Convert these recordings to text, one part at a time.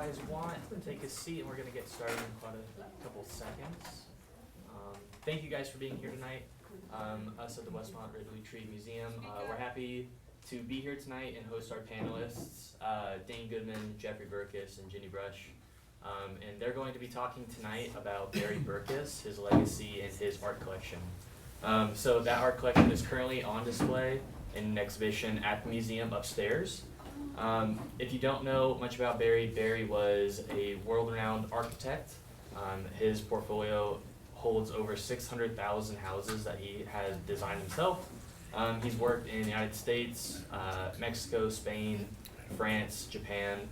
guys want, take a seat and we're going to get started in quite a couple seconds. Thank you guys for being here tonight. Us at the Westmont Ridley-Tree Museum, we're happy to be here tonight and host our panelists, Dane Goodman, Jeffrey Berkus, and Ginny Brush. And they're going to be talking tonight about Barry Berkus, his legacy, and his art collection. So that art collection is currently on display in an exhibition at the museum upstairs. If you don't know much about Barry, Barry was a world-renowned architect. His portfolio holds over 600,000 houses that he has designed himself. He's worked in the United States, Mexico, Spain, France, Japan.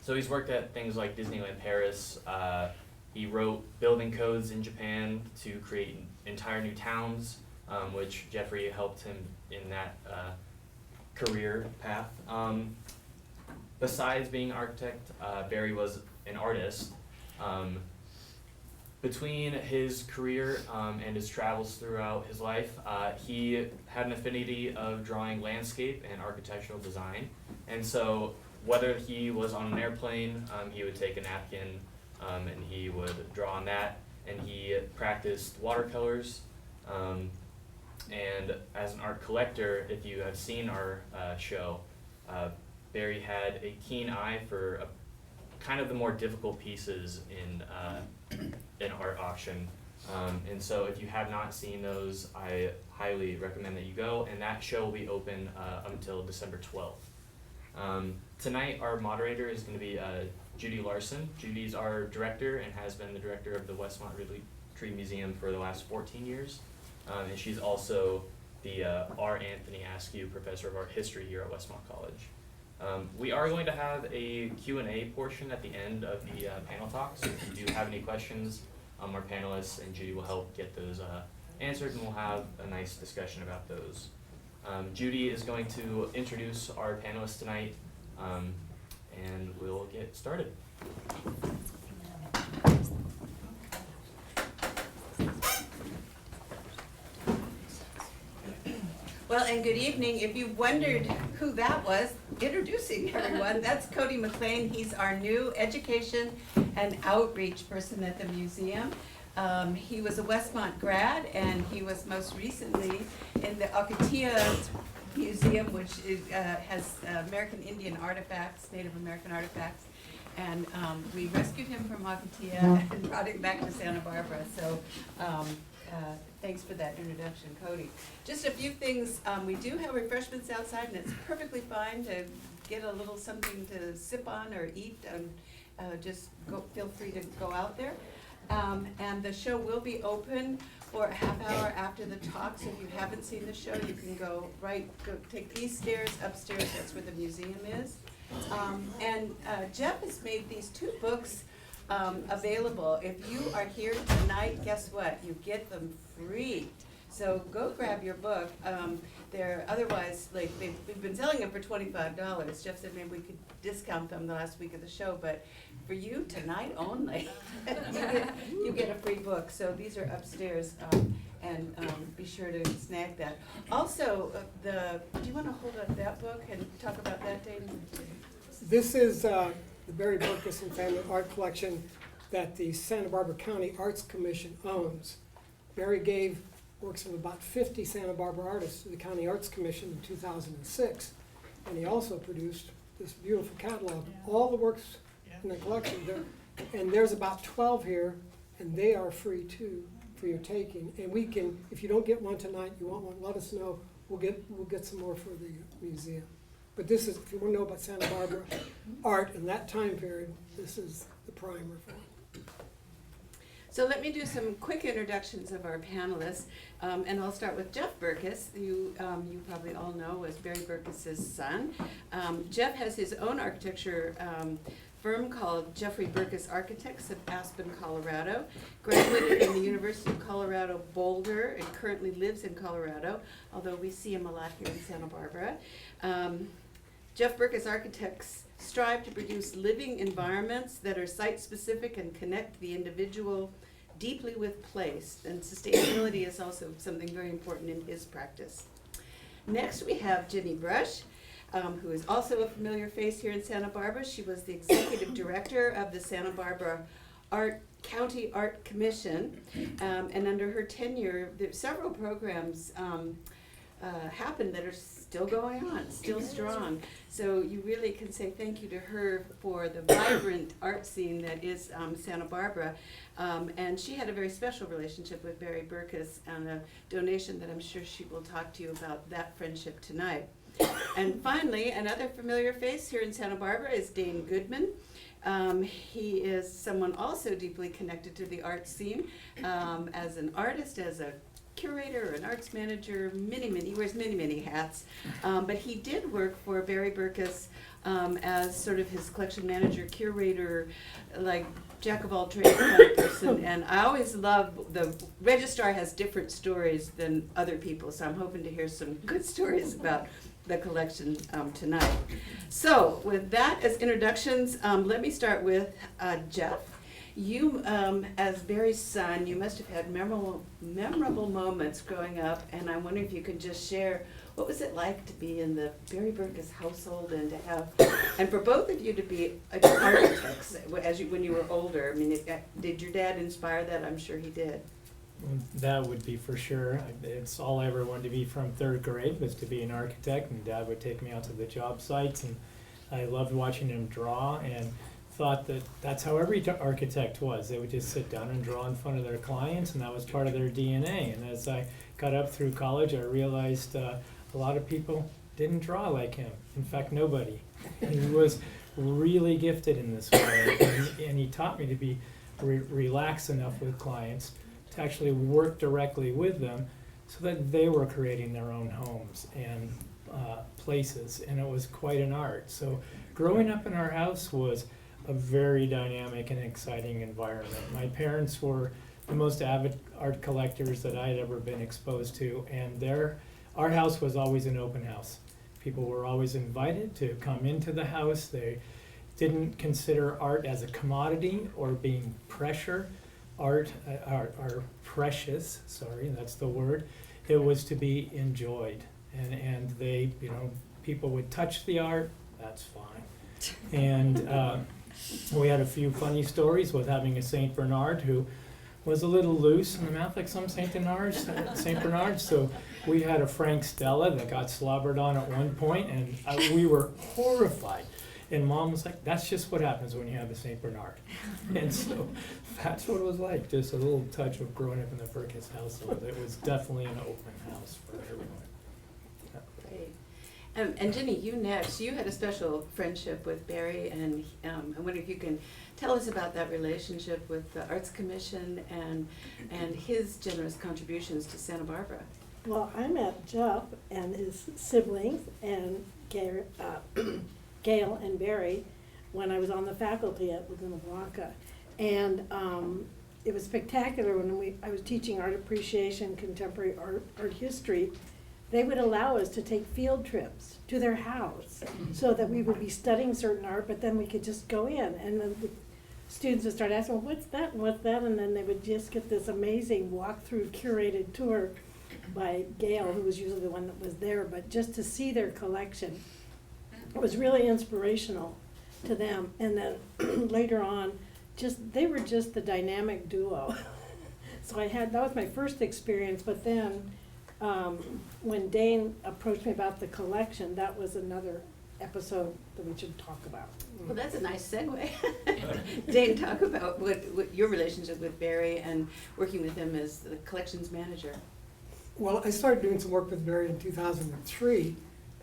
So he's worked at things like Disneyland Paris. He wrote building codes in Japan to create entire new towns, which Jeffrey helped him in that career path. Besides being an architect, Barry was an artist. Between his career and his travels throughout his life, he had an affinity of drawing landscape and architectural design. And so whether he was on an airplane, he would take a napkin and he would draw on that. And he practiced watercolors. And as an art collector, if you have seen our show, Barry had a keen eye for kind of the more difficult pieces in an art auction. And so if you have not seen those, I highly recommend that you go, and that show will be open until December 12th. Tonight our moderator is going to be Judy Larson. Judy's our director and has been the director of the Westmont Ridley-Tree Museum for the last 14 years. And she's also the R. Anthony Askew Professor of Art History here at Westmont College. We are going to have a Q&A portion at the end of the panel talk, so if you do have any questions, our panelists and Judy will help get those answered, and we'll have a nice discussion about those. Judy is going to introduce our panelists tonight, and we'll get started. Well, and good evening. If you wondered who that was, introducing everyone, that's Cody McLean. He's our new education and outreach person at the museum. He was a Westmont grad, and he was most recently in the Ocotillo Museum, which has American Indian artifacts, Native American artifacts. And we rescued him from Ocotillo and brought him back to Santa Barbara. So thanks for that introduction, Cody. Just a few things. We do have refreshments outside, and it's perfectly fine to get a little something to sip on or eat, and just feel free to go out there. And the show will be open for a half hour after the talk, so if you haven't seen the show, you can go take these stairs upstairs. That's where the museum is. And Jeff has made these two books available. If you are here tonight, guess what? You get them free. So go grab your book. They're otherwise, like, we've been selling them for $25. Jeff said maybe we could discount them the last week of the show, but for you tonight only, you get a free book. So these are upstairs, and be sure to snag that. Also, do you want to hold up that book and talk about that, Dane? This is the Barry Berkus Family Art Collection that the Santa Barbara County Arts Commission owns. Barry gave works of about 50 Santa Barbara artists to the County Arts Commission in 2006, and he also produced this beautiful catalog. All the works in the collection, and there's about 12 here, and they are free too for your taking. And we can, if you don't get one tonight, you want one, let us know. We'll get some more for the museum. But this is, if you want to know about Santa Barbara art in that time period, this is the primer for it. So let me do some quick introductions of our panelists, and I'll start with Jeff Berkus, who you probably all know was Barry Berkus' son. Jeff has his own architecture firm called Jeffrey Berkus Architects of Aspen, Colorado. Graduated from the University of Colorado Boulder and currently lives in Colorado, although we see him a lot here in Santa Barbara. Jeff Berkus Architects strive to produce living environments that are site-specific and connect the individual deeply with place, and sustainability is also something very important in his practice. Next we have Ginny Brush. who is also a familiar face here in Santa Barbara. She was the executive director of the Santa Barbara County Art Commission, and under her tenure, several programs happened that are still going on, still strong. So you really can say thank you to her for the vibrant art scene that is Santa Barbara. And she had a very special relationship with Barry Berkus and a donation that I'm sure she will talk to you about that friendship tonight. And finally, another familiar face here in Santa Barbara is Dane Goodman. He is someone also deeply connected to the art scene as an artist, as a curator, an arts manager, he wears many hats. But he did work for Barry Berkus as sort of his collection manager, curator, like jack of all trades kind of person. And I always love, the registrar has different stories than other people, so I'm hoping to hear some good stories about the collection tonight. So with that as introductions, let me start with Jeff. You, as Barry's son, you must have had memorable moments growing up, and I wonder if you could just share what was it like to be in the Barry Berkus household and to have, and for both of you to be architects when you were older. I mean, did your dad inspire that? I'm sure he did. That would be for sure. It's all I ever wanted to be from third grade was to be an architect, and Dad would take me out to the job sites, and I loved watching him draw and thought that that's how every architect was. They would just sit down and draw in front of their clients, and that was part of their DNA. And as I got up through college, I realized a lot of people didn't draw like him. In fact, nobody. He was really gifted in this way, and he taught me to be relaxed enough with clients to actually work directly with them so that they were creating their own homes and places, and it was quite an art. So growing up in our house was a very dynamic and exciting environment. My parents were the most avid art collectors that I had ever been exposed to, and our house was always an open house. People were always invited to come into the house. They didn't consider art as a commodity or being pressure. Art are precious, sorry, that's the word. It was to be enjoyed, and they, people would touch the art, that's fine. And we had a few funny stories with having a Saint Bernard who was a little loose in the mouth, like some Saint Bernards. So we had a Frank Stella that got slobbered on at one point, and we were horrified. And Mom was like, that's just what happens when you have a Saint Bernard. And so that's what it was like, just a little touch of growing up in the Berkus household. It was definitely an open house for everyone. Great. And Ginny, you next. You had a special friendship with Barry, and I wonder if you can tell us about that relationship with the Arts Commission and his generous contributions to Santa Barbara. Well, I met Jeff and his siblings and Gail and Barry when I was on the faculty at Laguna Blanca. And it was spectacular when I was teaching art appreciation, contemporary art history. They would allow us to take field trips to their house so that we would be studying certain art, but then we could just go in. And then the students would start asking, well, what's that and what's that? And then they would just get this amazing walk-through curated tour by Gail, who was usually the one that was there, but just to see their collection. It was really inspirational to them. And then later on, they were just the dynamic duo. So that was my first experience, but then when Dane approached me about the collection, that was another episode that we should talk about. Well, that's a nice segue. Dane, talk about what your relationship with Barry and working with him as the collections manager. Well, I started doing some work with Barry in 2003,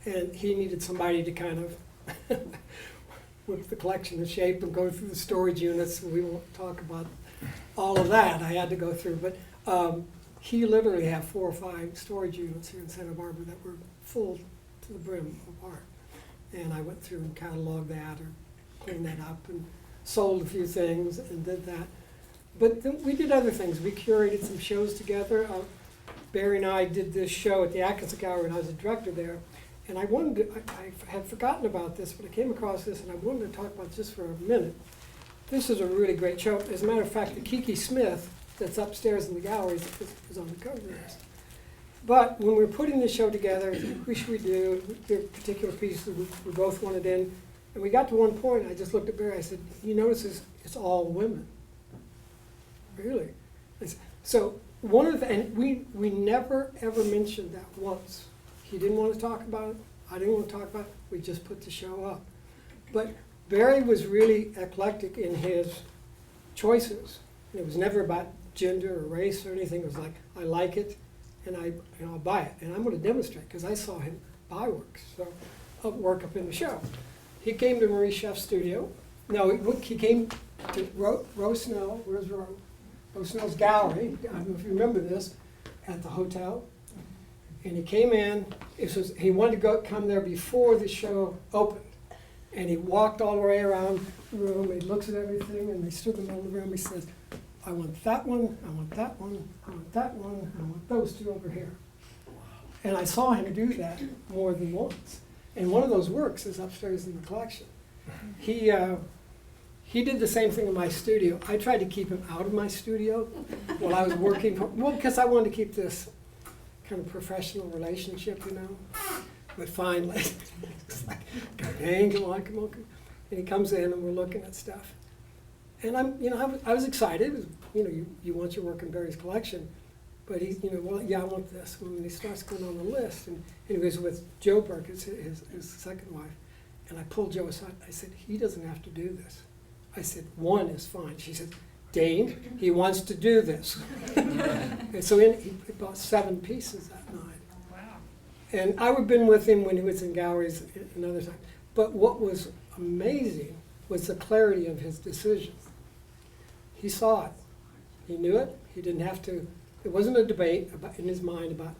and he needed somebody to kind of whip the collection in shape and go through the storage units. We won't talk about all of that I had to go through, but he literally had 4 or 5 storage units here in Santa Barbara that were full to the brim of art. And I went through and cataloged that or cleaned that up and sold a few things and did that. But then we did other things. We curated some shows together. Barry and I did this show at the Atkinson Gallery when I was a director there. And I had forgotten about this, but I came across this and I wanted to talk about it just for a minute. This is a really great show. As a matter of fact, the Kiki Smith that's upstairs in the gallery is on the cover of this. But when we were putting the show together, who should we do? There were particular pieces we both wanted in. And we got to one point, I just looked at Barry, I said, you notice it's all women. Really? So one of the, and we never ever mentioned that once. He didn't want to talk about it, I didn't want to talk about it, we just put the show up. But Barry was really eclectic in his choices. It was never about gender or race or anything. It was like, I like it, and I'll buy it. And I'm going to demonstrate, because I saw him buy work up in the show. He came to Marie Chef's studio. No, he came to Rose Snell. Where's Rose? Rose Snell's gallery. I don't know if you remember this, at the hotel. And he came in. He wanted to come there before the show opened. And he walked all the way around the room. He looks at everything, and they stood in the middle of the room. He says, I want that one, I want that one, I want that one, I want those two over here. And I saw him do that more than once. And one of those works is upstairs in the collection. He did the same thing in my studio. I tried to keep him out of my studio while I was working, because I wanted to keep this kind of professional relationship, you know. But finally, it's like, Dane, come on. And he comes in and we're looking at stuff. And I was excited. You want your work in Barry's collection. But he's, well, yeah, I want this. When he starts going on the list, and he was with Joe Berkus, his second wife, and I pulled Joe aside. I said, he doesn't have to do this. I said, one is fine. She said, Dane, he wants to do this. And so he bought 7 pieces that night. Wow. And I would have been with him when he was in galleries and other times. But what was amazing was the clarity of his decision. He saw it. He knew it. He didn't have to. It wasn't a debate in his mind about,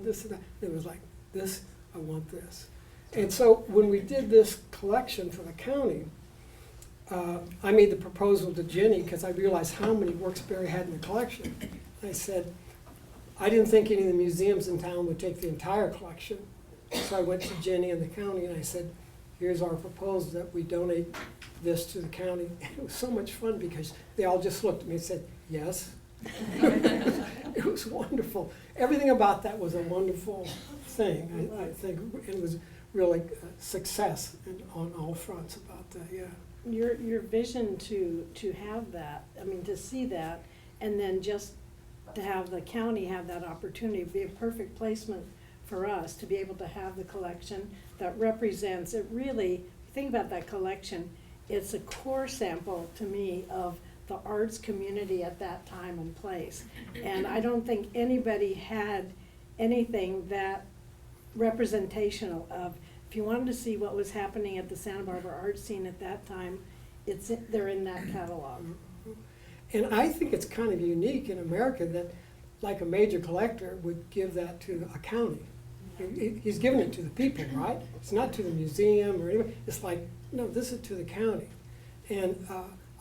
this and that. It was like, this, I want this. And so when we did this collection for the county, I made the proposal to Ginny because I realized how many works Barry had in the collection. I said, I didn't think any of the museums in town would take the entire collection. So I went to Ginny and the county and I said, here's our proposal that we donate this to the county. And it was so much fun because they all just looked at me and said, yes. It was wonderful. Everything about that was a wonderful thing. I think it was really a success on all fronts about that, yeah. Your vision to have that, to see that, and then just to have the county have that opportunity would be a perfect placement for us to be able to have the collection that represents, it really, think about that collection, it's a core sample to me of the arts community at that time and place. And I don't think anybody had anything that representational of, if you wanted to see what was happening at the Santa Barbara art scene at that time, they're in that catalog. And I think it's kind of unique in America that, like a major collector would give that to a county. He's giving it to the people, right? It's not to the museum or anybody. It's like, no, this is to the county. And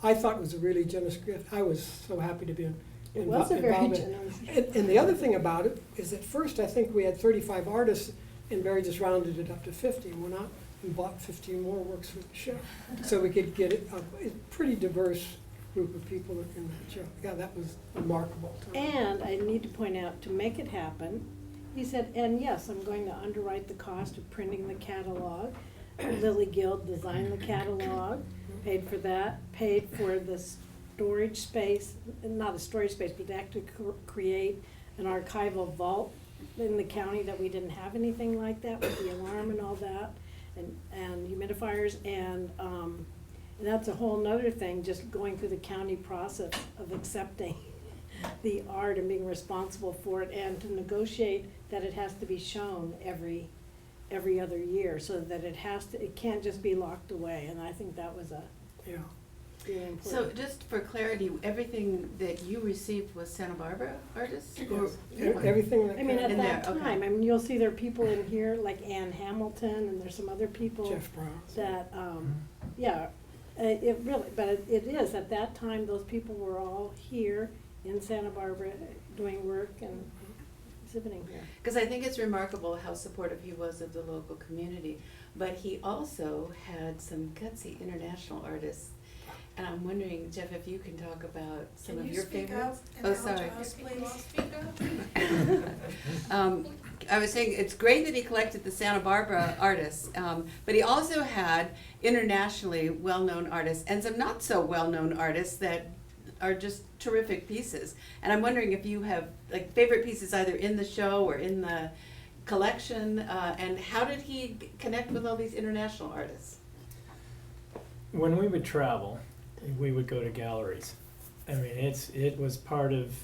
I thought it was a really generous gift. I was so happy to be involved. It was a very generous gift. And the other thing about it is at first I think we had 35 artists and Barry just rounded it up to 50 and went out and bought 15 more works for the show. So we could get a pretty diverse group of people in that show. Yeah, that was remarkable. And I need to point out, to make it happen, he said, and yes, I'm going to underwrite the cost of printing the catalog. Lily Guild designed the catalog, paid for that, paid for the storage space, not a storage space, but to actually create an archival vault in the county that we didn't have anything like that with the alarm and all that, and humidifiers, and that's a whole nother thing, just going through the county process of accepting the art and being responsible for it, and to negotiate that it has to be shown every other year, so that it can't just be locked away, and I think that was really important. So just for clarity, everything that you received was Santa Barbara artists? Or Everything that at in that there, okay. time, you'll see there are people in here, like Ann Hamilton, and there's some other people Jeff Brown. that, it really, but it is, at that time, those people were all here in Santa Barbara doing work and exhibiting here. Because I think it's remarkable how supportive he was of the local community, but he also had some gutsy international artists. And I'm wondering, Jeff, if you can talk about some of Can you your speak favorites? up and Oh, out sorry. to us, please? I was saying, it's great that he collected the Santa Barbara artists, but he also had internationally well-known artists and some not so well-known artists that are just terrific pieces. And I'm wondering if you have like favorite pieces either in the show or in the collection, and how did he connect with all these international artists? When we would travel, we would go to galleries. I mean, it was part of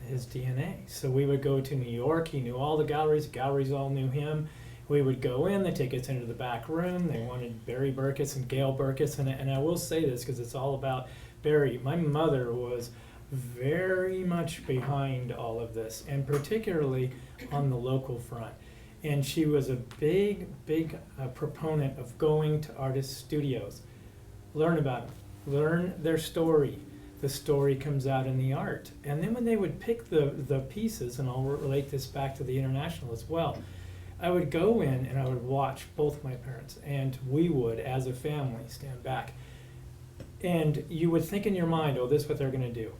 his DNA. So we would go to New York. He knew all the galleries all knew him. We would go in, they take us into the back room. They wanted Barry Berkus and Gail Berkus. And I will say this because it's all about Barry. My mother was very much behind all of this, and particularly on the local front. And she was a big proponent of going to artist studios. Learn about them, learn their story. The story comes out in the art. And then when they would pick the pieces, and I'll relate this back to the international as well, I would go in and I would watch both my parents, and we would, as a family, stand back. And you would think in your mind, oh, this is what they're gonna do.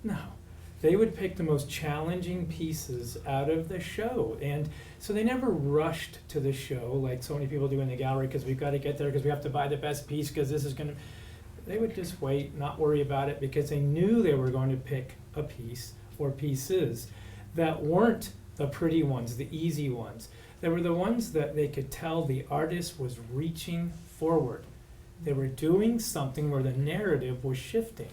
No. They would pick the most challenging pieces out of the show. And so they never rushed to the show like so many people do in the gallery because we've got to get there because we have to buy the best piece because this is going to... They would just wait, not worry about it, because they knew they were going to pick a piece or pieces that weren't the pretty ones, the easy ones. They were the ones that they could tell the artist was reaching forward. They were doing something where the narrative was shifting.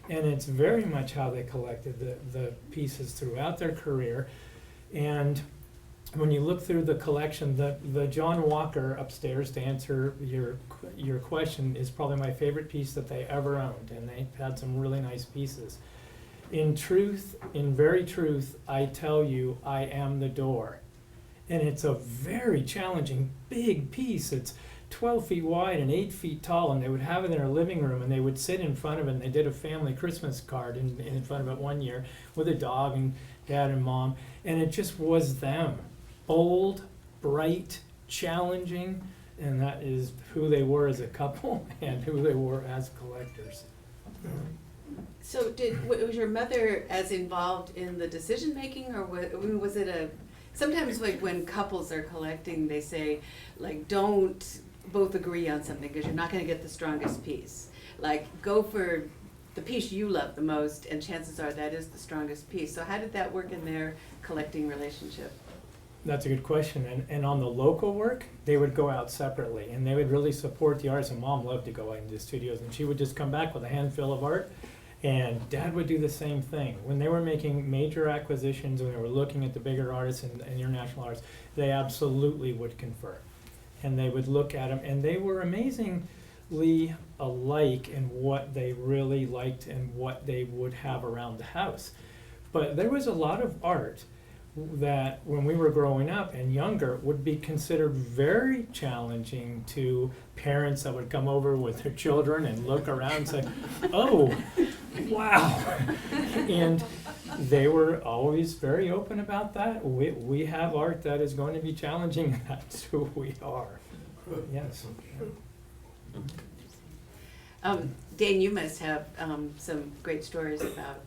And it's very much how they collected the pieces throughout their career. And when you look through the collection, the John Walker upstairs, to answer your question, is probably my favorite piece that they ever owned. And they had some really nice pieces. In truth, in very truth, I tell you, I am the door. And it's a very challenging, big piece. It's 12 feet wide and 8 feet tall, and they would have it in their living room, and they would sit in front of it, and they did a family Christmas card in front of it one year with a dog and dad and mom, and it just was them. Bold, bright, challenging, and that is who they were as a couple and who they were as collectors. So was your mother as involved in the decision-making, or was it a... Sometimes like when couples are collecting, they say, like, don't both agree on something because you're not going to get the strongest piece. Like, go for the piece you love the most, and chances are that is the strongest piece. So how did that work in their collecting relationship? That's a good question. And on the local work, they would go out separately, and they would really support the artists. And Mom loved to go out into studios, and she would just come back with a handful of art, and Dad would do the same thing. When they were making major acquisitions, when they were looking at the bigger artists and international artists, they absolutely would confer. And they would look at them, and they were amazingly alike in what they really liked and what they would have around the house. But there was a lot of art that when we were growing up and younger would be considered very challenging to parents that would come over with their children and look around and say, oh, wow. And they were always very open about that. We have art that is going to be challenging, and that's who we are. Yes. Dane, you must have some great stories about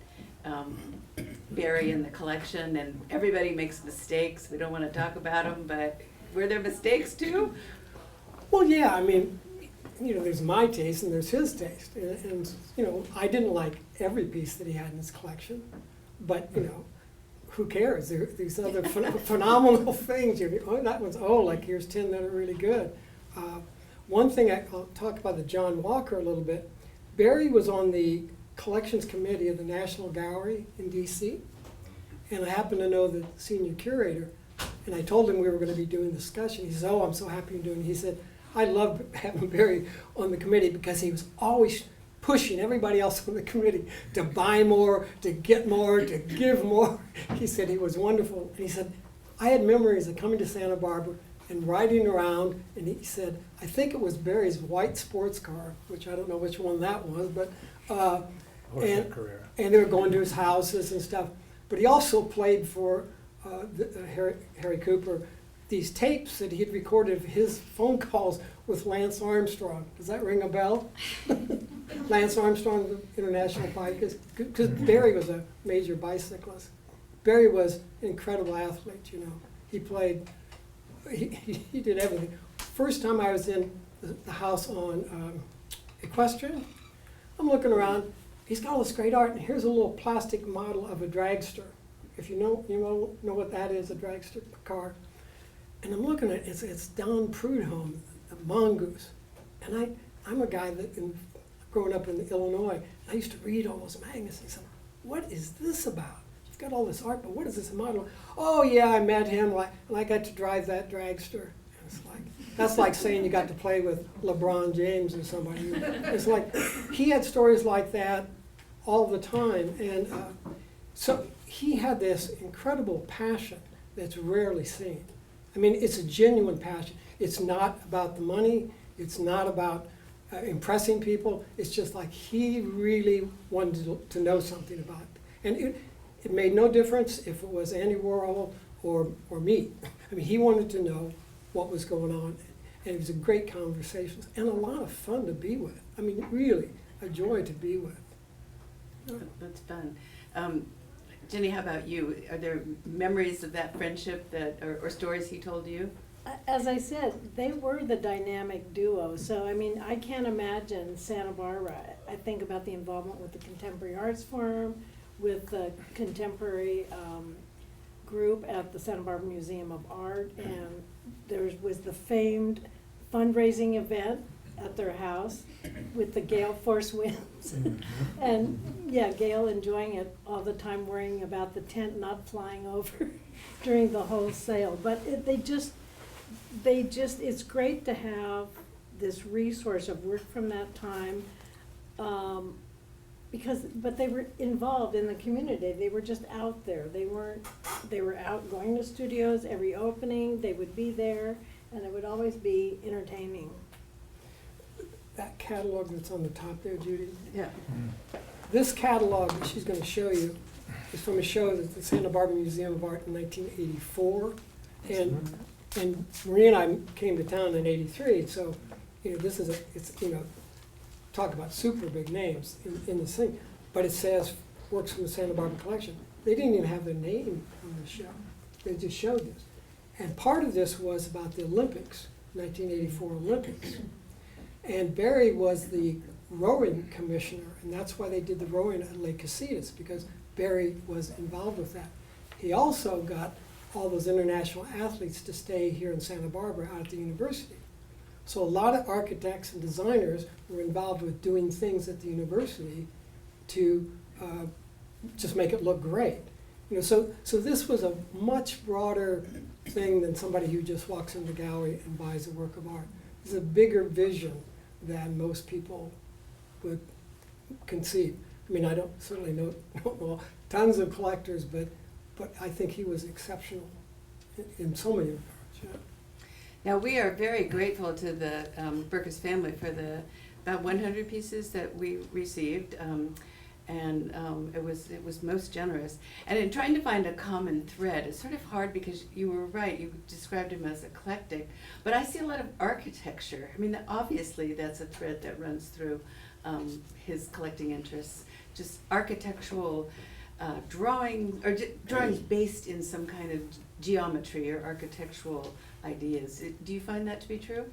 Barry and the collection, and everybody makes mistakes. We don't want to talk about them, but were there mistakes too? Well, yeah, I mean, you know, there's my taste and there's his taste. And you know, I didn't like every piece that he had in his collection, but, you know, who cares? There are these other phenomenal things. Oh, that one's, oh, like here's 10 that are really good. One thing, I'll talk about the John Walker a little bit. Barry was on the collections committee of the National Gallery in DC, and I happened to know the senior curator, and I told him we were going to be doing discussion. He says, oh, I'm so happy you're doing it. He said, I love having Barry on the committee because he was always pushing everybody else on the committee to buy more, to get more, to give more. He said he was wonderful. And he said, I had memories of coming to Santa Barbara and riding around, and he said, I think it was Barry's white sports car, which I don't know which one that was, but and they were going to his houses and stuff. But he also played for Harry Cooper these tapes that he had recorded of his phone calls with Lance Armstrong. Does that ring a bell? Lance Armstrong International Bike, because Barry was a major bicyclist. Barry was an incredible athlete, you know. He played, he did everything. First time I was in the house on Equestrian, I'm looking around, he's got all this great art, and here's a little plastic model of a dragster. If you know what that is, a dragster car. And I'm looking at it, it's Don Prudhomme, a mongoose. And I'm a guy that, growing up in Illinois, I used to read all those magazines and say, what is this about? You've got all this art, but what is this model? Oh yeah, I met him, and I got to drive that dragster. And it's like, that's like saying you got to play with LeBron James or somebody. It's like, he had stories like that all the time. And so he had this incredible passion that's rarely seen. I mean, it's a genuine passion. It's not about the money. It's not about impressing people. It's just like he really wanted to know something about it. And it made no difference if it was Andy Warhol or me. I mean, he wanted to know what was going on. And it was a great conversation and a lot of fun to be with. I mean, really a joy to be with. That's fun. Jenny, how about you? Are there memories of that friendship or stories he told you? As I said, they were the dynamic duo. So, I mean, I can't imagine Santa Barbara. I think about the involvement with the Contemporary Arts Forum, with the contemporary group at the Santa Barbara Museum of Art, and there was the famed fundraising event at their house with the gale force winds. And yeah, Gail enjoying it all the time, worrying about the tent not flying over during the whole sale. But it's great to have this resource of work from that time, but they were involved in the community. They were just out there. They were out going to studios every opening. They would be there, and it would always be entertaining. That catalog that's on the top there, Judy. Yeah. This catalog that she's going to show you is from a show at the Santa Barbara Museum of Art in 1984. And Marie and I came to town in '83, so talk about super big names in this thing. But it says works from the Santa Barbara Collection. They didn't even have their name on the show. They just showed this. And part of this was about the Olympics, 1984 Olympics. And Barry was the rowing commissioner, and that's why they did the rowing at Lake Casitas, because Barry was involved with that. He also got all those international athletes to stay here in Santa Barbara out at the university. So a lot of architects and designers were involved with doing things at the university to just make it look great. So this was a much broader thing than somebody who just walks in the gallery and buys a work of art. It's a bigger vision than most people would conceive. I mean, I certainly don't know tons of collectors, but I think he was exceptional in so many regards. Yeah. Now, we are very grateful to the Berkus family for the about 100 pieces that we received, and it was most generous. And in trying to find a common thread, it's sort of hard because you were right, you described him as eclectic, but I see a lot of architecture. I mean, obviously that's a thread that runs through his collecting interests, just architectural drawings based in some kind of geometry or architectural ideas. Do you find that to be true?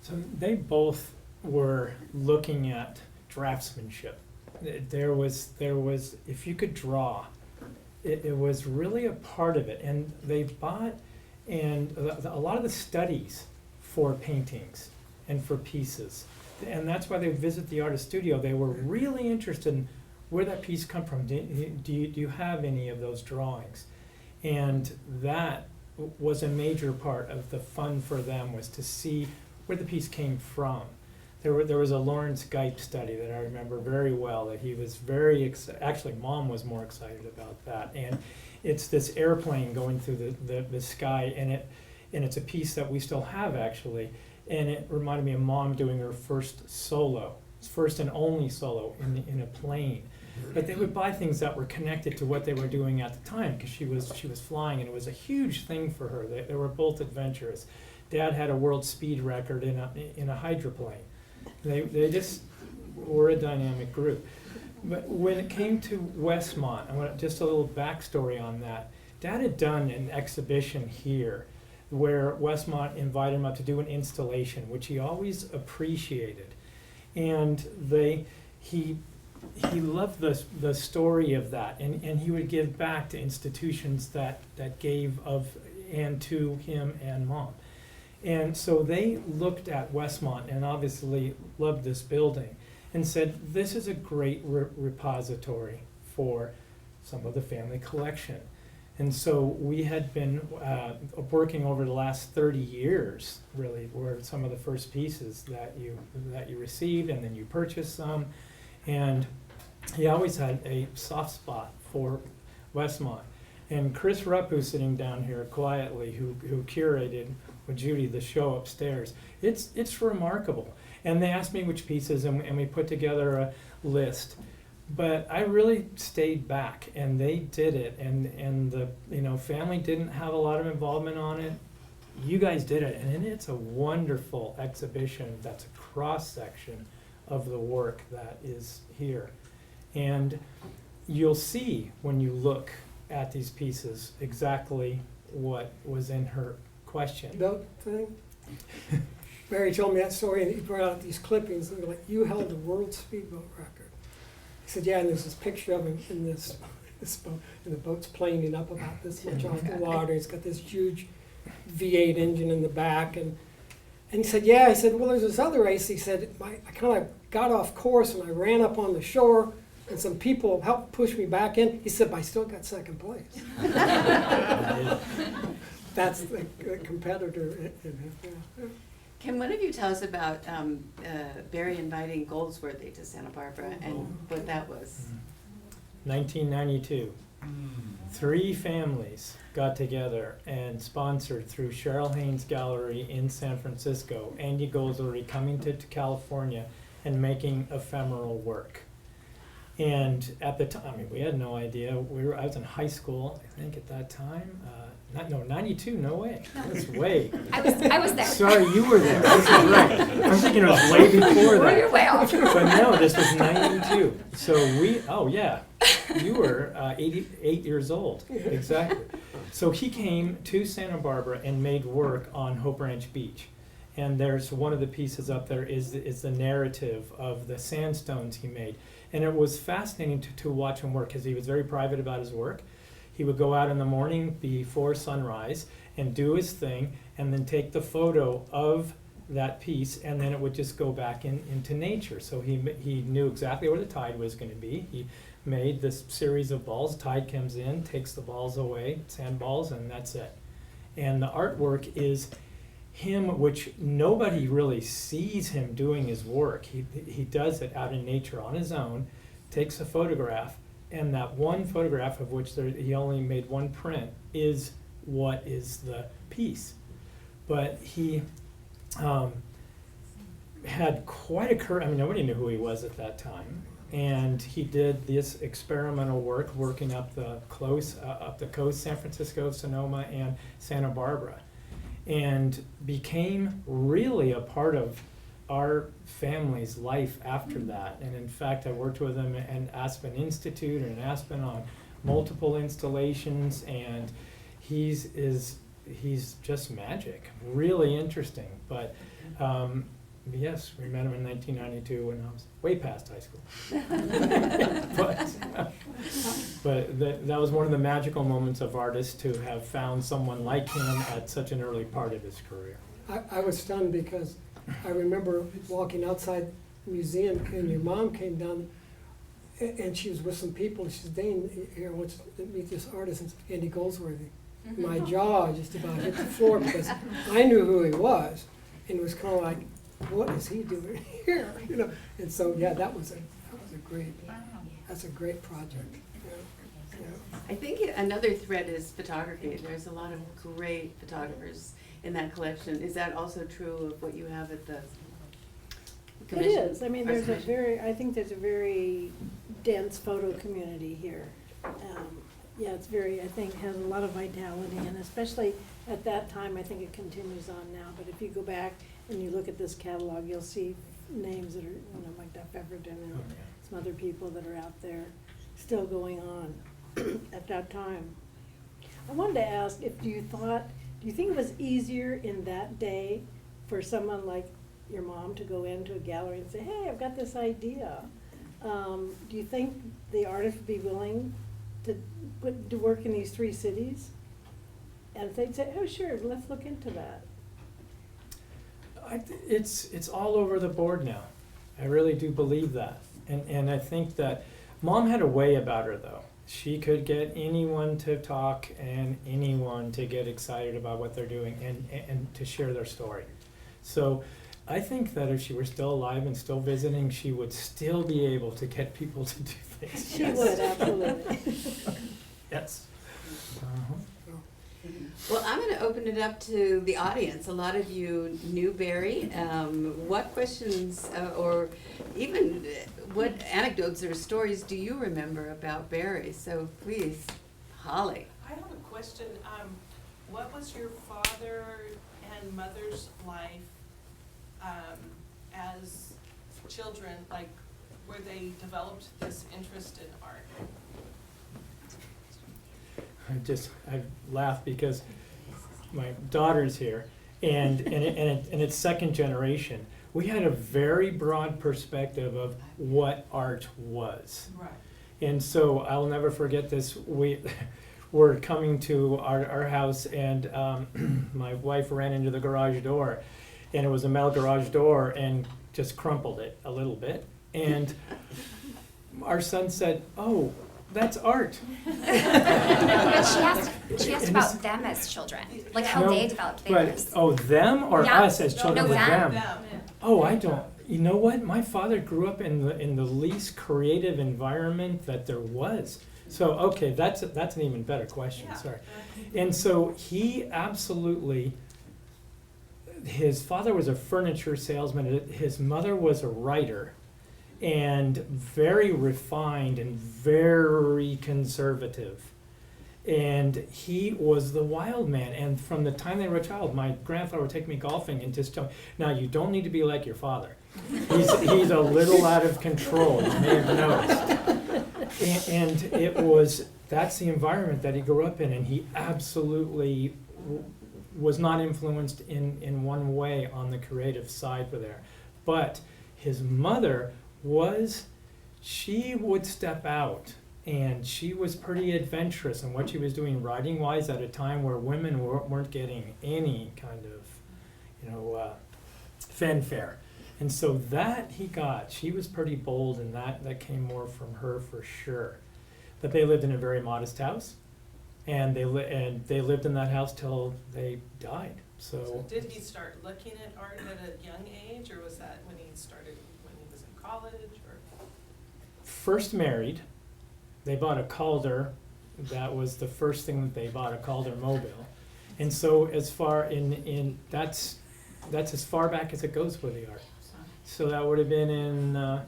So they both were looking at draftsmanship. There was if you could draw, it was really a part of it. And they bought, and a lot of the studies for paintings and for pieces. And that's why they would visit the artist studio. They were really interested in where that piece come from. Do you have any of those drawings? And that was a major part of the fun for them, was to see where the piece came from. There was a Lawrence Geip study that I remember very well, that he was very actually Mom was more excited about that. And it's this airplane going through the sky, and it's a piece that we still have actually, and it reminded me of Mom doing her first solo, first and only solo in a plane. But they would buy things that were connected to what they were doing at the time, because she was flying, and it was a huge thing for her. They were both adventurous. Dad had a world speed record in a hydroplane. They just we're a dynamic group. But when it came to Westmont, I want just a little backstory on that. Dad had done an exhibition here where Westmont invited him up to do an installation, which he always appreciated. And he loved the story of that, and he would give back to institutions that gave of and to him and Mom. And so they looked at Westmont and obviously loved this building and said, this is a great repository for some of the family collection. And so we had been working over the last 30 years, really, were some of the first pieces that you received, and then you purchased some. And he always had a soft spot for Westmont. And Chris Rupp, who's sitting down here quietly, who curated with Judy the show upstairs, it's remarkable. And they asked me which pieces, and we put together a list. But I really stayed back, and they did it, and the family didn't have a lot of involvement on it. You guys did it, and it's a wonderful exhibition that's a cross-section of the work that is here. And you'll see when you look at these pieces exactly what was in her question. Belt thing? Barry told me that story, and he brought out these clippings, and they're like, you held the world speedboat record. He said, yeah, and there's this picture of him in this boat, and the boat's planing up about this much off the water. It's got this huge V8 engine in the back, and he said, yeah. He said, well, there's this other race. He said, I kind of got off course, and I ran up on the shore, and some people helped push me back in. He said, but I still got second place. That's the competitor. Can one of you tell us about Barry inviting Goldsworthy to Santa Barbara and what that was? 1992. 3 families got together and sponsored through Cheryl Haynes Gallery in San Francisco, Andy Goldsworthy coming to California and making ephemeral work. And at the time, we had no idea. I was in high school, I think, at that time. 92, no way. That's way. I was there. Sorry, you were there. This is right. I'm thinking it was way before that. You're way off. But no, this was 92. So you were 88 years old. Exactly. So he came to Santa Barbara and made work on Hope Ranch Beach. And there's one of the pieces up there is the narrative of the sandstones he made. And it was fascinating to watch him work because he was very private about his work. He would go out in the morning before sunrise and do his thing and then take the photo of that piece, and then it would just go back into nature. So he knew exactly where the tide was going to be. He made this series of balls. Tide comes in, takes the balls away, sand balls, and that's it. And the artwork is him, which nobody really sees him doing his work. He does it out in nature on his own, takes a photograph, and that one photograph, of which he only made one print, is what is the piece. But he had quite a career. I mean, nobody knew who he was at that time. And he did this experimental work, working up the coast, San Francisco, Sonoma, and Santa Barbara, and became really a part of our family's life after that. And in fact, I worked with him at Aspen Institute and Aspen on multiple installations, and he's just magic, really interesting. But yes, we met him in 1992 when I was way past high school. but that was one of the magical moments of artists, to have found someone like him at such an early part of his career. I was stunned because I remember walking outside the museum, and your mom came down, and she was with some people. She said, Dane, here, I want to meet this artist, Andy Goldsworthy. My jaw just about hit the floor because I knew who he was, and it was kind of like, what is he doing here? And so that was a great project. I think another thread is photography. There's a lot of great photographers in that collection. Is that also true of what you have at the commission? It is. I mean, I think there's a very dense photo community here. It's I think has a lot of vitality, and especially at that time, I think it continues on now. But if you go back and you look at this catalog, you'll see names that are, like Duff Everton and Oh, yeah. some other people that are out there still going on at that time. I wanted to ask if do you think it was easier in that day for someone like your mom to go into a gallery and say, hey, I've got this idea? Do you think the artist would be willing to work in these 3 cities? And if they'd say, oh, sure, let's look into that. It's all over the board now. I really do believe that. And I think that Mom had a way about her, though. She could get anyone to talk and anyone to get excited about what they're doing and to share their story. So I think that if she were still alive and still visiting, she would still be able to get people to do things. She would, absolutely. Yes. Uh-huh. Well, I'm going to open it up to the audience. A lot of you knew Barry. What questions or even what anecdotes or stories do you remember about Barry? So please, Holly. I have a question. What was your father and mother's life as children, like where they developed this interest in art? I laugh because my daughter's here, and it's second generation. We had a very broad perspective of what art was. Right. And so I'll never forget this. We're coming to our house, and my wife ran into the garage door, and it was a metal garage door, and just crumpled it a little bit. And our son said, "Oh, that's art." But she asked about them as children, like how No, they developed But, theirs. them or Yeah. us as children No, with them. them? Oh, I don't. You know what? My father grew up in the least creative environment that there was. So okay, that's an even better question. Yeah. Sorry. And so he absolutely. His father was a furniture salesman. His mother was a writer, and very refined and very conservative. And he was the wild man. And from the time they were a child, my grandfather would take me golfing and just tell me, now you don't need to be like your father. He's a little out of control, you may have noticed. And that's the environment that he grew up in, and he absolutely was not influenced in one way on the creative side for there. But his mother she would step out, and she was pretty adventurous in what she was doing writing wise at a time where women weren't getting any kind of fanfare. And so that she was pretty bold, and that came more from her for sure. But they lived in a very modest house, and they lived in that house till they died. So did he start looking at art at a young age, or was that when he was in college? Or first married, they bought a Calder. That was the first thing that they bought, a Calder mobile. And so as far that's as far back as it goes with the art. So that would have been in the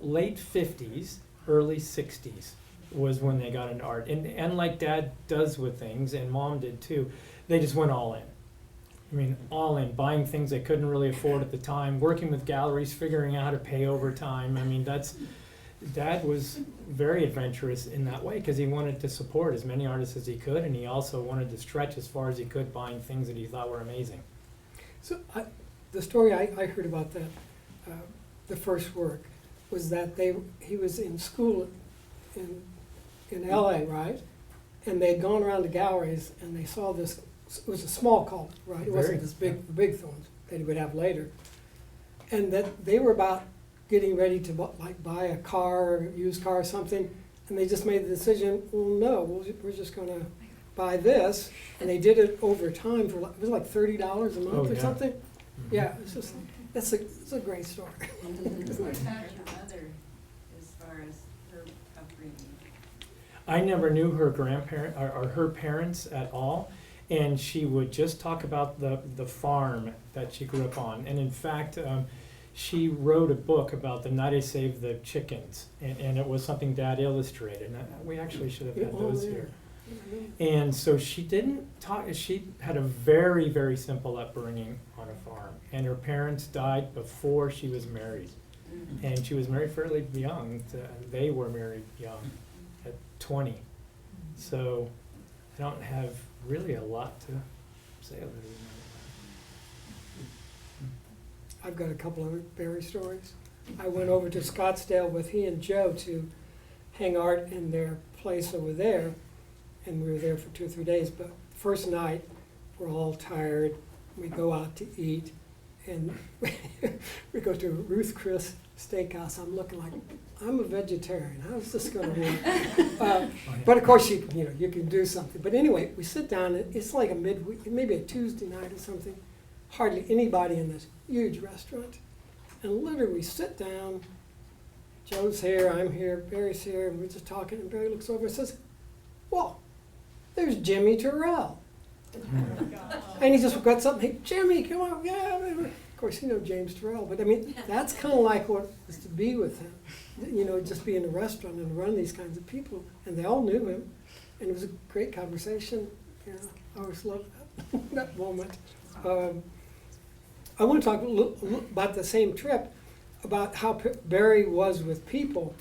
late 50s, early 60s was when they got into art. And like Dad does with things, and Mom did too, they just went all in. I mean, all in, buying things they couldn't really afford at the time, working with galleries, figuring out how to pay over time. I mean, Dad was very adventurous in that way because he wanted to support as many artists as he could, and he also wanted to stretch as far as he could buying things that he thought were amazing. So the story I heard about that, the first work, was that he was in school in LA, right? And they'd gone around to galleries and they saw this. It was a small Calder, right? It wasn't this big ones that he would have later. And that they were about getting ready to buy a car, or used car or something, and they just made the decision, well, no, we're just going to buy this. And they did it over time for it was like $30 a month or something. Mm-hmm. Yeah, it's just it's a great story. What about your mother as far as her upbringing? I never knew her grandparent or her parents at all, and she would just talk about the farm that she grew up on. And in fact, she wrote a book about the night I saved the chickens, and it was something Dad illustrated. And we actually should have had those here. And so she didn't talk, she had a very, very simple upbringing on a farm. And her parents died before she was married. And she was married fairly young. They were married young, at 20. So I don't have really a lot to say other than that. I've got a couple of Barry stories. I went over to Scottsdale with he and Joe to hang art in their place over there, and we were there for 2 or 3 days. But first night, we're all tired. We go out to eat, and we go to Ruth Chris Steakhouse. I'm looking like, I'm a vegetarian. How's this going to work? But of course, you can do something. But anyway, we sit down. And it's like a midweek, maybe a Tuesday night or something. Hardly anybody in this huge restaurant. And literally we sit down, Joe's here, I'm here, Barry's here, and we're just talking, and Barry looks over and says, "Well, there's Jimmy Terrell." And he just got something, "Hey, Jimmy, come on, yeah." Of course, James Terrell, but I mean, that's kind of like what it was to be with him. Just be in a restaurant and run these kinds of people, and they all knew him, and it was a great conversation. I always loved that moment. I want to talk a little about the same trip, about how Barry was with people.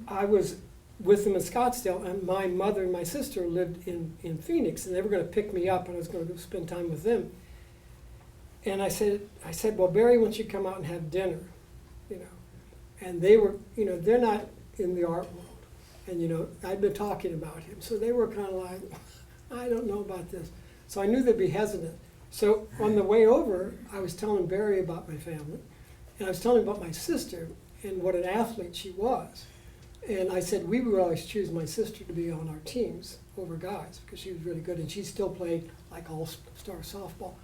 I was with him in Scottsdale, and my mother and my sister lived in Phoenix, and they were going to pick me up, and I was going to go spend time with them. And I said, "Well, Barry wants you to come out and have dinner," And they were, they're not in the art world, and I'd been talking about him, so they were kind of like, "I don't know about this." So I knew they'd be hesitant. So on the way over, I was telling Barry about my family, and I was telling him about my sister and what an athlete she was. And I said we would always choose my sister to be on our teams over guys because she was really good, and she still played like all-star softball.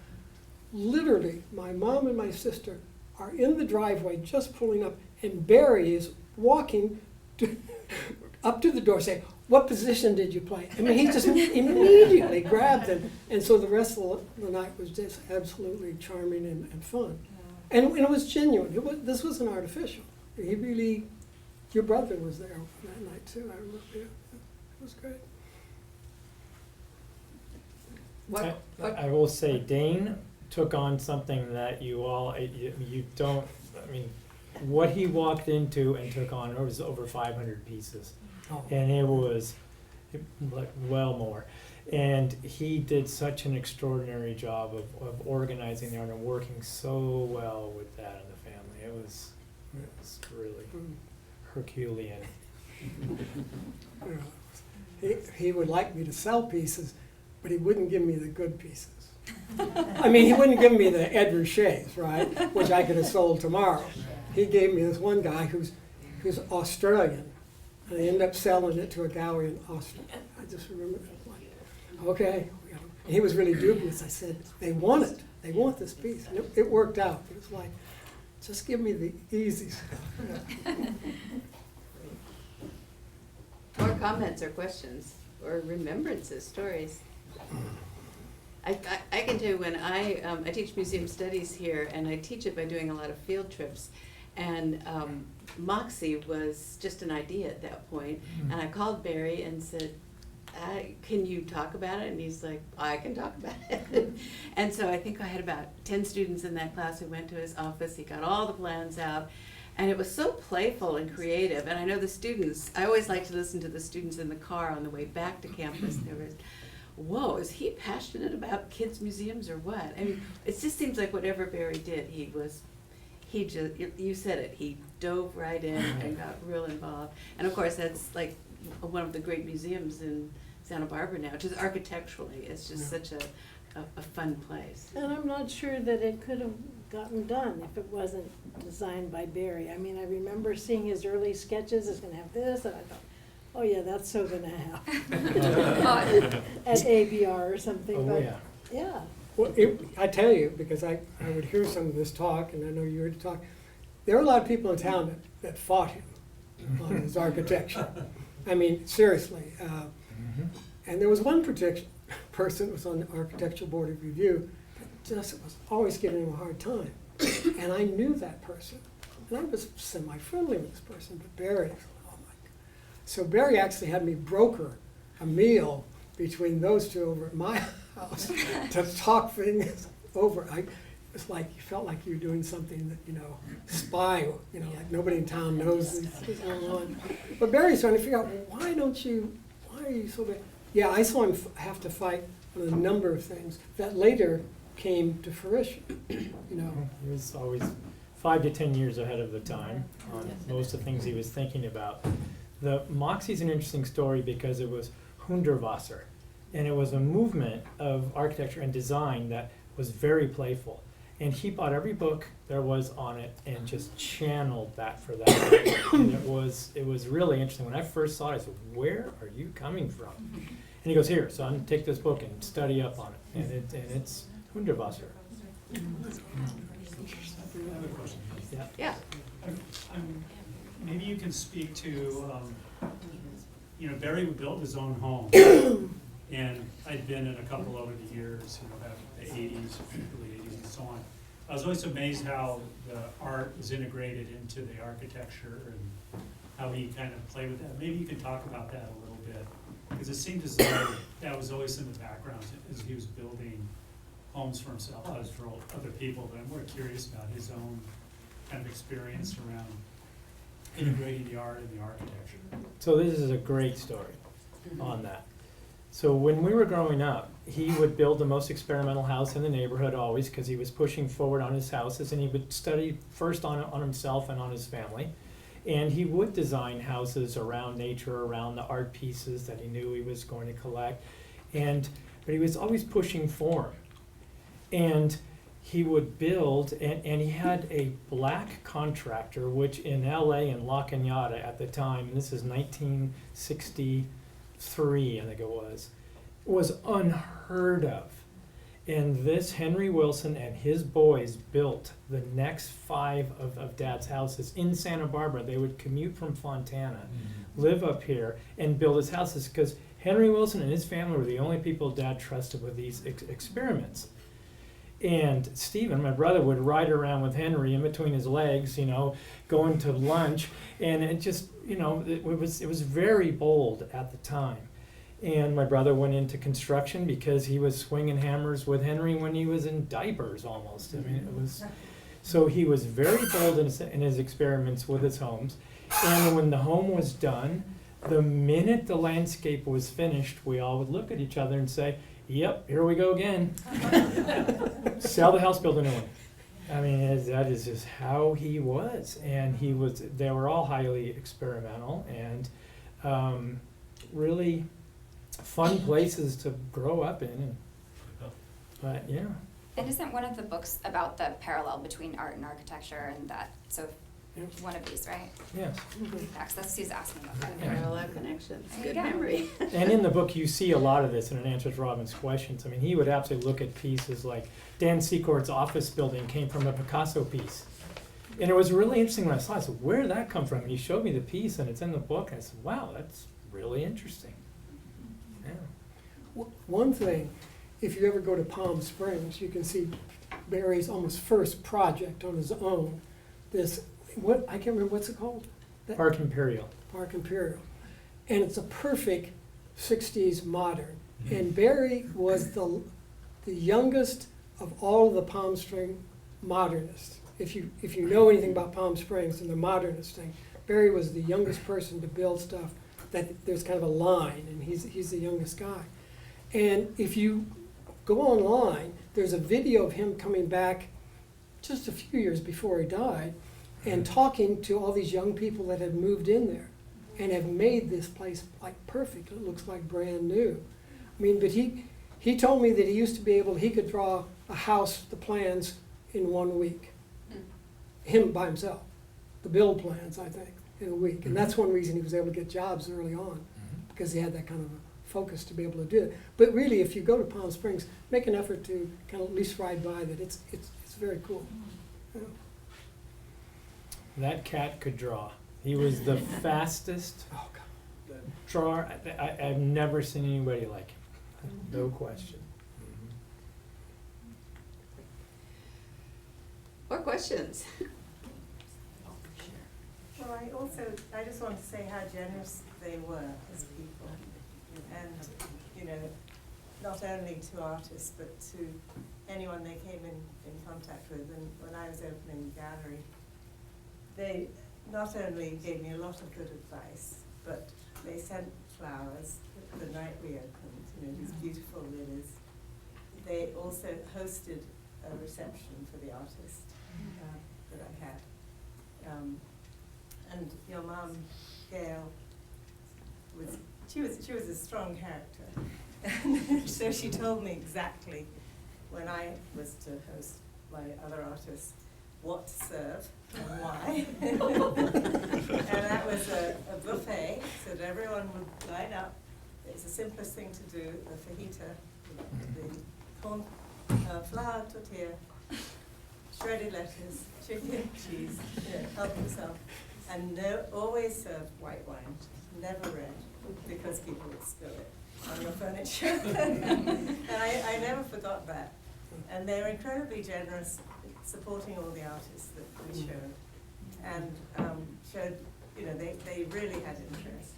Literally, my mom and my sister are in the driveway just pulling up, and Barry is walking up to the door saying, "What position did you play?" I mean, he just immediately grabbed them. And so the rest of the night was just absolutely charming and fun. And it was genuine. This wasn't artificial. He really, your brother was there that night too, I remember. Yeah, it was great. I will say Dane took on something that you don't, I mean, what he walked into and took on, it was over 500 pieces. Oh. And it was like well more. And he did such an extraordinary job of organizing the art and working so well with that in the family. It was really Herculean. He would like me to sell pieces, but he wouldn't give me the good pieces. I mean, he wouldn't give me the Edward Sheas, right, which I could have sold tomorrow. He gave me this one guy who's Australian, and I ended up selling it to a gallery in Australia. I just remember that. Like, okay. And he was really dubious. I said, they want it. They want this piece. And it worked out. But it's like, just give me the easy stuff. More comments or questions or remembrances, stories? I can tell you when I teach museum studies here, and I teach it by doing a lot of field trips. And Moxie was just an idea at that point. And I called Barry and said, "Can you talk about it?" And he's like, "I can talk about it." And so I think I had about 10 students in that class who went to his office. He got all the plans out. And it was so playful and creative. And I know the students, I always like to listen to the students in the car on the way back to campus. There was, whoa, is he passionate about kids' museums or what? I mean, it just seems like whatever Barry did, you said it, he dove right in and got real involved. And of course, that's like one of the great museums in Santa Barbara now, just architecturally, it's just such a fun place. And I'm not sure that it could have gotten done if it wasn't designed by Barry. I mean, I remember seeing his early sketches, it's gonna have this, and I thought, oh yeah, that's so gonna happen. At ABR or something, Oh, but, yeah. yeah. Well, I tell you, because I would hear some of this talk, and I know you heard the talk, there are a lot of people in town that fought him on his architecture. I mean, seriously. And there was one person that was on the Architectural Board of Review that just was always giving him a hard time. And I knew that person. And I was semi-friendly with this person, but Barry, oh my God. So Barry actually had me broker a meal between those two over at my house to talk things over. It's like, you felt like you were doing something that, spy, like nobody in town knows this is going on. But Barry's trying to figure out, why are you so bad? Yeah, I saw him have to fight on a number of things that later came to fruition, He was always 5 to 10 years ahead of the time on most of the things he was thinking about. The Moxie's an interesting story because it was Hundertwasser, and it was a movement of architecture and design that was very playful. And he bought every book there was on it and just channeled that for that. And it was really interesting. When I first saw it, I said, "Where are you coming from?" And he goes, "Here, son, take this book and study up on it." And it's Hundertwasser. I have a question. Yeah. Maybe you can speak to, Barry built his own home. And I'd been in a couple over the years, back in the 80s, early 80s and so on. I was always amazed how the art was integrated into the architecture and how he kind of played with that. Maybe you could talk about that a little bit, because it seemed as though that was always in the background as he was building homes for himself, as for other people, but I'm more curious about his own kind of experience around integrating the art and the architecture. So this is a great story on that. So when we were growing up, he would build the most experimental house in the neighborhood always, because he was pushing forward on his houses, and he would study first on himself and on his family. And he would design houses around nature, around the art pieces that he knew he was going to collect. But he was always pushing form. And he would build, and he had a black contractor, which in LA and La Cañada at the time, and this is 1963, I think it was unheard of. And this Henry Wilson and his boys built the next 5 of Dad's houses in Santa Barbara. They would commute from Fontana, live up here, and build his houses, because Henry Wilson and his family were the only people Dad trusted with these experiments. And Stephen, my brother, would ride around with Henry in between his legs, going to lunch, and it just, it was very bold at the time. And my brother went into construction because he was swinging hammers with Henry when he was in diapers almost. I mean, it was, so he was very bold in his experiments with his homes. And when the home was done, the minute the landscape was finished, we all would look at each other and say, "Yep, here we go again." Sell the house, build a new one. I mean, that is just how he was. And they were all highly experimental and really fun places to grow up in. But yeah. And isn't one of the books about the parallel between art and architecture and that, so one of these, right? Yes. Yeah, 'cause that's who's asking about that. Yeah. Parallel connections, There you good go. memory. And in the book, you see a lot of this, and it answers Robin's questions. I mean, he would absolutely look at pieces like Dan Secort's office building came from a Picasso piece. And it was really interesting when I saw it. I said, "Where did that come from?" And he showed me the piece, and it's in the book. And I said, "Wow, that's really interesting." Yeah. One thing, if you ever go to Palm Springs, you can see Barry's almost first project on his own. I can't remember, what's it called? Park Imperial. Park Imperial. And it's a perfect 60s modern. And Barry was the youngest of all of the Palm Springs modernists. If you know anything about Palm Springs and the modernist thing, Barry was the youngest person to build stuff that there's kind of a line, and he's the youngest guy. And if you go online, there's a video of him coming back just a few years before he died and talking to all these young people that had moved in there and have made this place like perfect. It looks like brand new. I mean, but he told me that he could draw a house, the plans, in 1 week. Him by himself. The build plans, I think, in a week. And that's one reason he was able to get jobs early on, because he had that kind of a focus to be able to do it. But really, if you go to Palm Springs, make an effort to kind of at least ride by that. It's very cool. Yeah. That cat could draw. He was the fastest drawer. I've never seen anybody like him. No question. More questions? Well, I just want to say how generous they were as people. And, you know, not only to artists, but to anyone they came in contact with. And when I was opening the gallery, they not only gave me a lot of good advice, but they sent flowers the night we opened, you know, these beautiful lilies. They also hosted a reception for the artist that I had. And your mum, Gail, she was a strong character. So she told me exactly when I was to host my other artists what to serve and why. And that was a buffet, so that everyone would line up. It's the simplest thing to do, the fajita, the corn, flour, tortilla, shredded lettuce, chicken, cheese, help yourself. And always serve white wine, never red, because people would spill it on your furniture. And I never forgot that. And they were incredibly generous, supporting all the artists that we showed. And showed, you know, they really had interest.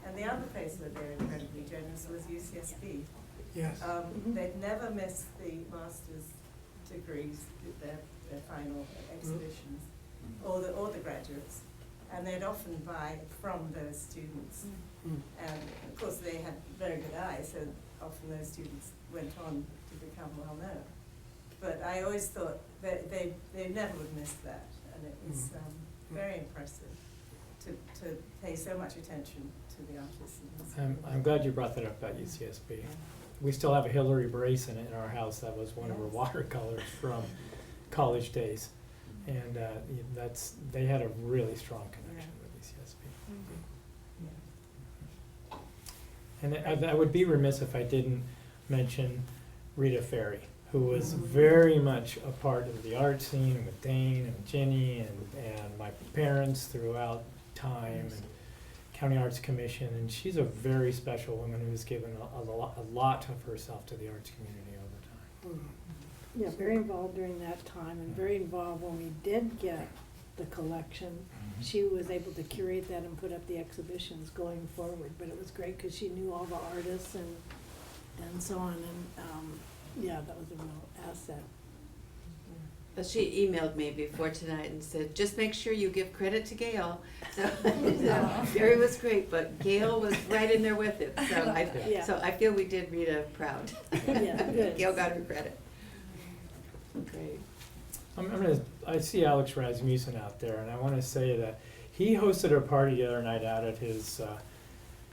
And the other place that they were incredibly generous was UCSB. Yes. They'd never missed the master's degrees, their final exhibitions, or the graduates. And they'd often buy from those students. And of course they had very good eyes, so often those students went on to become well known. But I always thought that they never would miss that, and it was very impressive to pay so much attention to the artists. I'm glad you brought that up about UCSB. We still have a Hillary brace in our house. That was one of her watercolors from college days. And they had a really strong connection with UCSB. And I would be remiss if I didn't mention Rita Ferry, who was very much a part of the art scene with Dane and Ginny and my parents throughout time, and County Arts Commission. And she's a very special woman who's given a lot of herself to the arts community over time. Yeah, very involved during that time, and very involved when we did get the collection. She was able to curate that and put up the exhibitions going forward, but it was great because she knew all the artists and so on, and yeah, that was a real asset. But she emailed me before tonight and said, just make sure you give credit to Gail. So Barry was great, but Gail was right in there with it. So I feel we did Rita proud. Yeah, good. Gail got her credit. Great. I see Alex Rasmussen out there, and I want to say that he hosted a party the other night out at his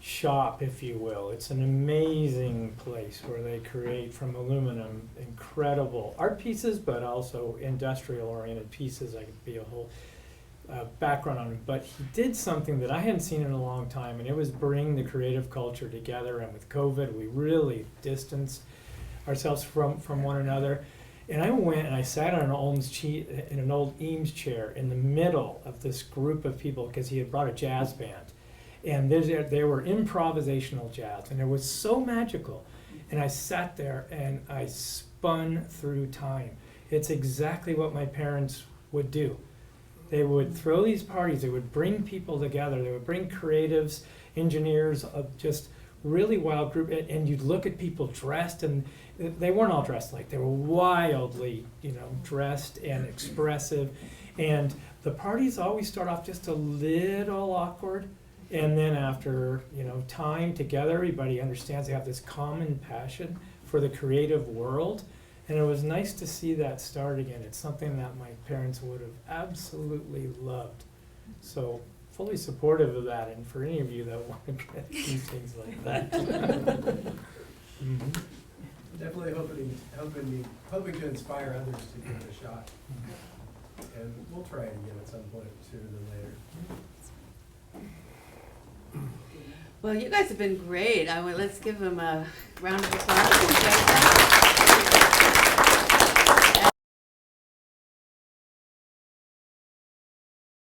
shop, if you will. It's an amazing place where they create from aluminum incredible art pieces, but also industrial-oriented pieces. I could be a whole background on it. But he did something that I hadn't seen in a long time, and it was bring the creative culture together. And with COVID, we really distanced ourselves from one another. And I went and I sat on in an old Eames chair in the middle of this group of people because he had brought a jazz band. And they were improvisational jazz, and it was so magical. And I sat there and I spun through time. It's exactly what my parents would do. They would throw these parties, they would bring people together, they would bring creatives, engineers, just really wild group, and you'd look at people dressed, and they weren't all dressed like, they were wildly, dressed and expressive. And the parties always start off just a little awkward, and then after, time together, everybody understands they have this common passion for the creative world. And it was nice to see that start again. It's something that my parents would have absolutely loved. So fully supportive of that, and for any of you that want to do things like that. Definitely hoping to inspire others to give it a shot. And we'll try it again at some point sooner than later. Well, you guys have been great. Let's give them a round of applause.